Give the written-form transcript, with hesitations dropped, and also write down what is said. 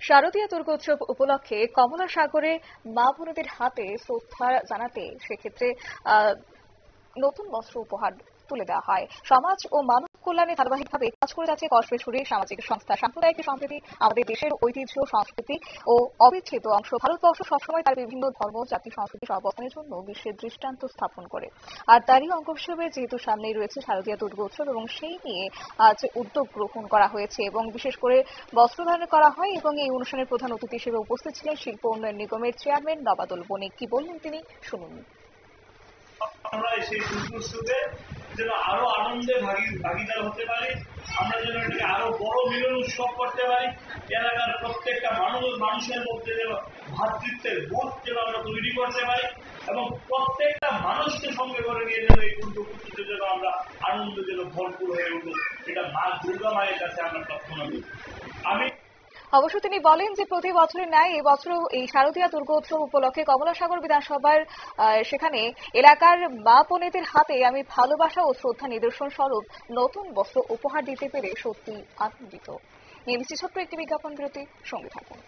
শারদীয় দুর্গোৎসব উপলক্ষে কমলা সাগরে মা বোনদের হাতে শ্রদ্ধা জানাতে সেক্ষেত্রে নতুন বস্ত্র উপহার তুলে দেওয়া হয়। সমাজ ও মানব কল্যাণে ধারাবাহিকভাবে কাজ করে যাচ্ছে কসবেশ্বরী সামাজিক সংস্থা। সাম্প্রদায়িক সম্প্রীতি আমাদের দেশের ঐতিহ্য, সংস্কৃতি ও অবিচ্ছেদ্য অংশ। ভারতবর্ষ সবসময় তার বিভিন্ন ধর্ম, জাতি, সংস্কৃতি সহাবস্থানের জন্য বিশ্বের দৃষ্টান্ত স্থাপন করে। আর তারই অঙ্গ হিসেবে যেহেতু সামনেই রয়েছে শারদীয় দুর্গোৎসব এবং সেই নিয়ে আজ উদ্যোগ গ্রহণ করা হয়েছে এবং বিশেষ করে বস্ত্রদান করা হয় এবং এই অনুষ্ঠানের প্রধান অতিথি হিসেবে উপস্থিত ছিলেন শিল্প উন্নয়ন নিগমের চেয়ারম্যান নবাদুল বণিক। কি বললেন তিনি, শুনুন। আমরা সেই দুর্গোৎসবে যেন আরো আনন্দে ভাগিদার হতে পারি, আমরা যেন এটাকে আরো বড় মিলন উৎসব করতে পারি, এলাকার প্রত্যেকটা মানুষের মধ্যে যেন ভ্রাতৃত্বের বোধ যেন আমরা তৈরি করতে পারি এবং প্রত্যেকটা মানুষকে সঙ্গে করে নিয়ে যেন এই দুর্গোৎসবে যেন আমরা আনন্দ যেন ভরপুর হয়ে উঠুক, এটা মা দুর্গা মায়ের কাছে আমরা প্রার্থনা করি। অবশ্য তিনি বলেন যে প্রতি বছরের ন্যায় এই বছর এই শারদীয় দুর্গোৎসব উপলক্ষে কমলাসাগর বিধানসভার সেখানে এলাকার মা বোনেদের হাতে আমি ভালোবাসা ও শ্রদ্ধা নিদর্শন স্বরূপ নতুন বস্ত্র উপহার দিতে পেরে সত্যি আনন্দিত। নিয়ে ছোট্ট একটি বিজ্ঞাপন বিরতি, সঙ্গে থাকুন।